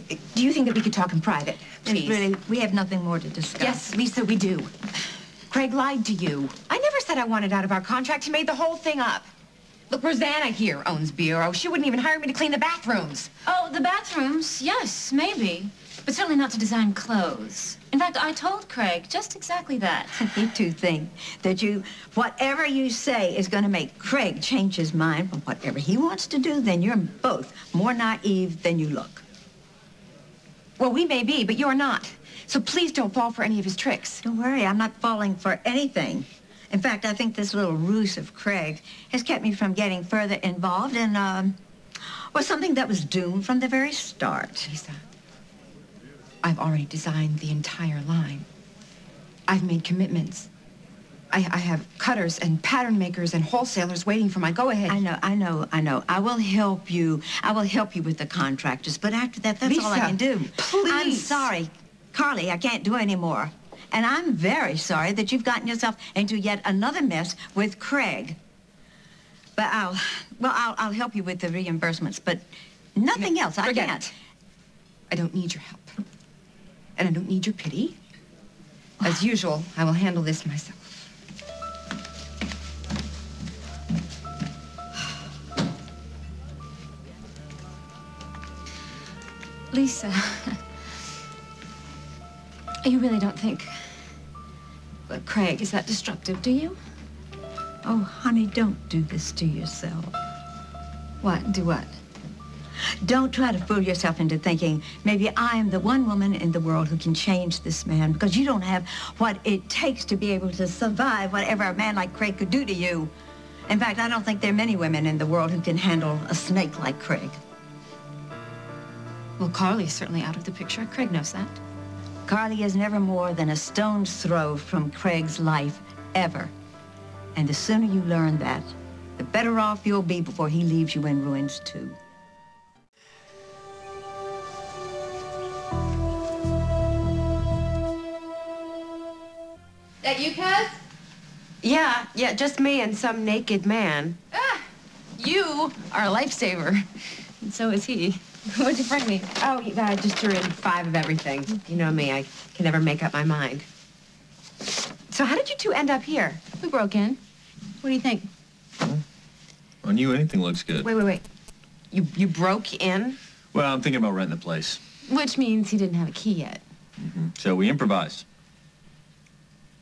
do you think that we could talk in private, please? Really, we have nothing more to discuss. Yes, Lisa, we do. Craig lied to you. I never said I wanted out of our contract. He made the whole thing up. Look, Rosanna here owns Bureau. She wouldn't even hire me to clean the bathrooms. Oh, the bathrooms? Yes, maybe. But certainly not to design clothes. In fact, I told Craig just exactly that. You two think that whatever you say is going to make Craig change his mind from whatever he wants to do, then you're both more naive than you look. Well, we may be, but you're not. So please don't fall for any of his tricks. Don't worry, I'm not falling for anything. In fact, I think this little ruse of Craig has kept me from getting further involved in, well, something that was doomed from the very start. Lisa, I've already designed the entire line. I've made commitments. I have cutters and pattern makers and wholesalers waiting for my go-ahead. I know. I will help you. I will help you with the contractors, but after that, that's all I can do. Please. I'm sorry, Carly, I can't do any more. And I'm very sorry that you've gotten yourself into yet another mess with Craig. But I'll help you with the reimbursements, but nothing else. I can't. I don't need your help. And I don't need your pity. As usual, I will handle this myself. Lisa, you really don't think Craig is that destructive, do you? Oh, honey, don't do this to yourself. What? Do what? Don't try to fool yourself into thinking maybe I am the one woman in the world who can change this man, because you don't have what it takes to be able to survive whatever a man like Craig could do to you. In fact, I don't think there are many women in the world who can handle a snake like Craig. Well, Carly's certainly out of the picture. Craig knows that. Carly is never more than a stone's throw from Craig's life, ever. And the sooner you learn that, the better off you'll be before he leaves you in ruins, too. That you, Kaz? Yeah, just me and some naked man. Ah, you are a lifesaver. And so is he. What'd you bring me? Oh, I just threw in 5 of everything. You know me, I can never make up my mind. So how did you two end up here? We broke in. What do you think? Well, on you, anything looks good. Wait. You broke in? Well, I'm thinking about renting the place. Which means he didn't have a key yet. So we improvised.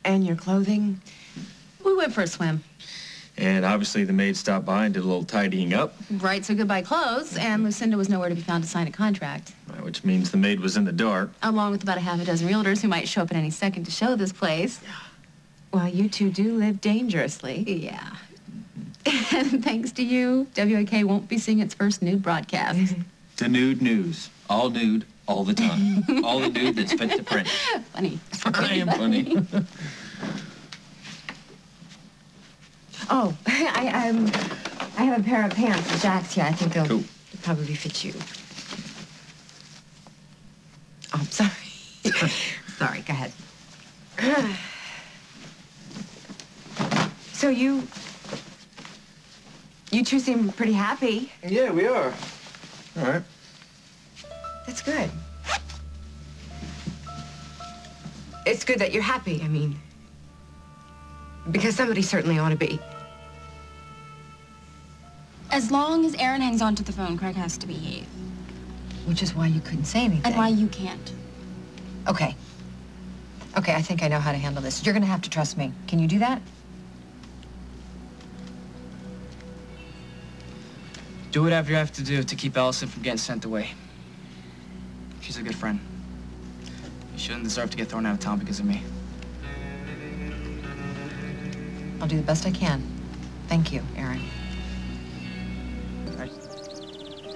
And your clothing? We went for a swim. And obviously the maid stopped by and did a little tidying up. Right, so goodbye clothes, and Lucinda was nowhere to be found to sign a contract. Which means the maid was in the dark. Along with about a half a dozen realtors who might show up at any second to show this place. Well, you two do live dangerously. Yeah. And thanks to you, WAK won't be seeing its first nude broadcast. The nude news. All nude, all the time. All the nude that's fit to print. Funny. I am funny. Oh, I have a pair of pants with Jack's here. I think they'll Cool. probably fit you. Oh, I'm sorry. Sorry, go ahead. So you two seem pretty happy. Yeah, we are. All right. That's good. It's good that you're happy, I mean. Because somebody certainly ought to be. As long as Aaron hangs on to the phone, Craig has to behave. Which is why you couldn't say anything. And why you can't. Okay, I think I know how to handle this. You're gonna have to trust me. Can you do that? Do whatever you have to do to keep Alison from getting sent away. She's a good friend. You shouldn't deserve to get thrown out of town because of me. I'll do the best I can. Thank you, Aaron.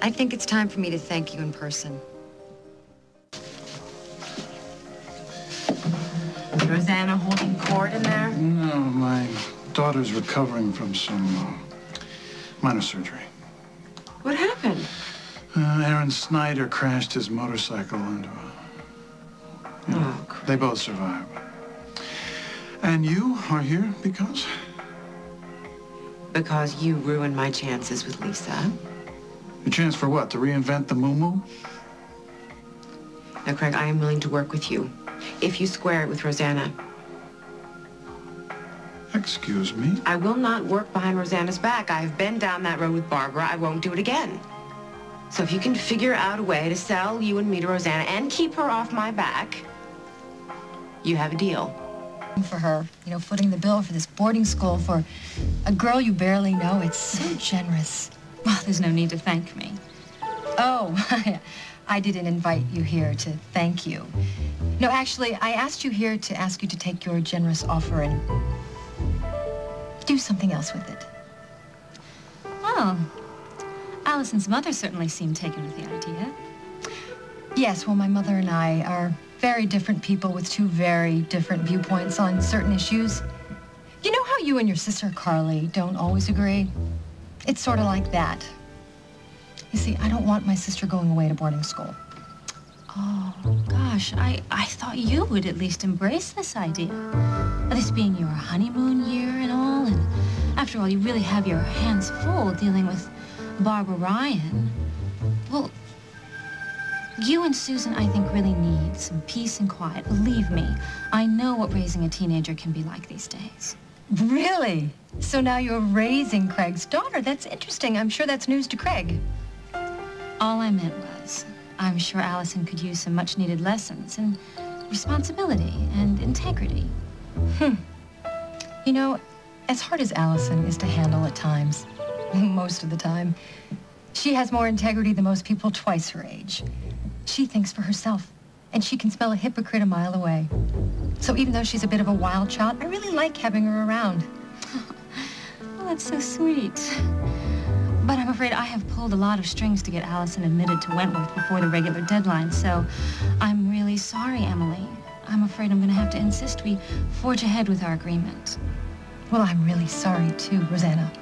I think it's time for me to thank you in person. Rosanna holding court in there? No, my daughter's recovering from some minor surgery. What happened? Aaron Snyder crashed his motorcycle into a... Oh, they both survived. And you are here because? Because you ruined my chances with Lisa. A chance for what? To reinvent the moo-moo? Now, Craig, I am willing to work with you if you square it with Rosanna. Excuse me? I will not work behind Rosanna's back. I've been down that road with Barbara. I won't do it again. So if you can figure out a way to sell you and me to Rosanna and keep her off my back, you have a deal. For her, you know, footing the bill for this boarding school for a girl you barely know, it's so generous. Well, there's no need to thank me. Oh, I didn't invite you here to thank you. No, actually, I asked you here to ask you to take your generous offer and do something else with it. Well, Alison's mother certainly seemed taken with the idea. Yes, well, my mother and I are very different people with two very different viewpoints on certain issues. You know how you and your sister Carly don't always agree? It's sort of like that. You see, I don't want my sister going away to boarding school. Oh, gosh, I thought you would at least embrace this idea. This being your honeymoon year and all, and after all, you really have your hands full dealing with Barbara Ryan. Well, you and Susan, I think, really need some peace and quiet. Believe me, I know what raising a teenager can be like these days. Really? So now you're raising Craig's daughter. That's interesting. I'm sure that's news to Craig. All I meant was, I'm sure Alison could use some much-needed lessons in responsibility and integrity. You know, as hard as Alison is to handle at times, most of the time, she has more integrity than most people twice her age. She thinks for herself, and she can smell a hypocrite a mile away. So even though she's a bit of a wild child, I really like having her around. Well, that's so sweet. But I'm afraid I have pulled a lot of strings to get Alison admitted to Wentworth before the regular deadline, so I'm really sorry, Emily. I'm afraid I'm going to have to insist we forge ahead with our agreement. Well, I'm really sorry, too, Rosanna.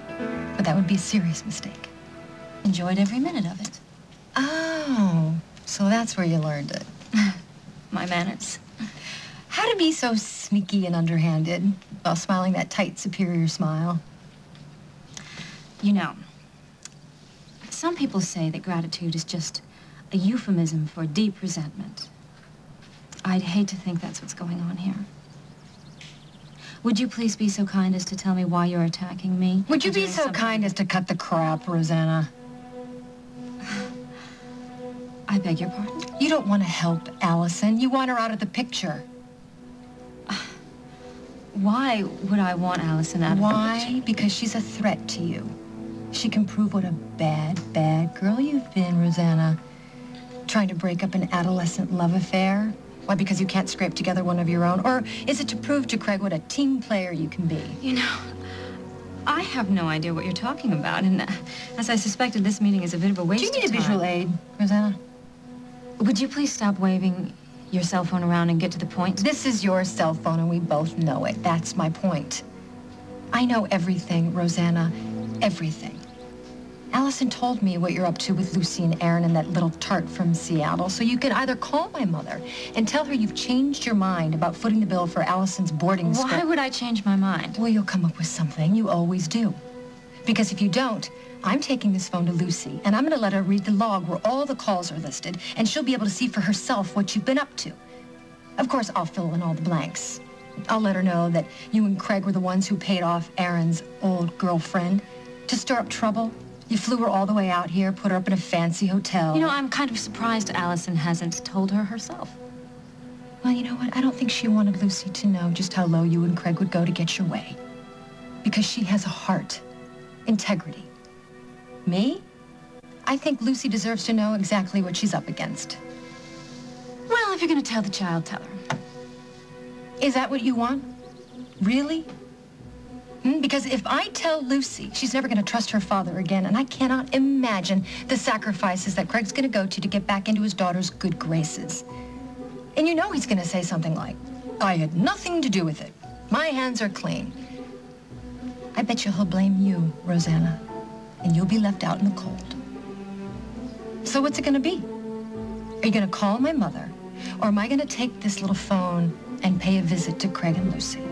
But that would be a serious mistake. Enjoyed every minute of it. Oh, so that's where you learned it. My manners. How to be so sneaky and underhanded while smiling that tight, superior smile. You know, some people say that gratitude is just a euphemism for deep resentment. I'd hate to think that's what's going on here. Would you please be so kind as to tell me why you're attacking me? Would you be so kind as to cut the crap, Rosanna? I beg your pardon? You don't want to help Alison. You want her out of the picture. Why would I want Alison out of the picture? Why? Because she's a threat to you. She can prove what a bad, bad girl you've been, Rosanna. Trying to break up an adolescent love affair? Why, because you can't scrape together one of your own? Or is it to prove to Craig what a team player you can be? You know, I have no idea what you're talking about, and as I suspected, this meeting is a bit of a waste of time. Do you need a visual aid, Rosanna? Would you please stop waving your cell phone around and get to the point? This is your cell phone, and we both know it. That's my point. I know everything, Rosanna. Everything. Alison told me what you're up to with Lucy and Aaron and that little tart from Seattle, so you can either call my mother and tell her you've changed your mind about footing the bill for Alison's boarding school. Why would I change my mind? Well, you'll come up with something. You always do. Because if you don't, I'm taking this phone to Lucy, and I'm going to let her read the log where all the calls are listed, and she'll be able to see for herself what you've been up to. Of course, I'll fill in all the blanks. I'll let her know that you and Craig were the ones who paid off Aaron's old girlfriend to stir up trouble. You flew her all the way out here, put her up in a fancy hotel. You know, I'm kind of surprised Alison hasn't told her herself. Well, you know what? I don't think she wanted Lucy to know just how low you and Craig would go to get your way. Because she has a heart. Integrity. Me? I think Lucy deserves to know exactly what she's up against. Well, if you're going to tell the child, tell her. Is that what you want? Really? Because if I tell Lucy, she's never going to trust her father again, and I cannot imagine the sacrifices that Craig's going to go to get back into his daughter's good graces. And you know he's going to say something like, I had nothing to do with it. My hands are clean. I bet you he'll blame you, Rosanna, and you'll be left out in the cold. So what's it going to be? Are you going to call my mother, or am I going to take this little phone and pay a visit to Craig and Lucy?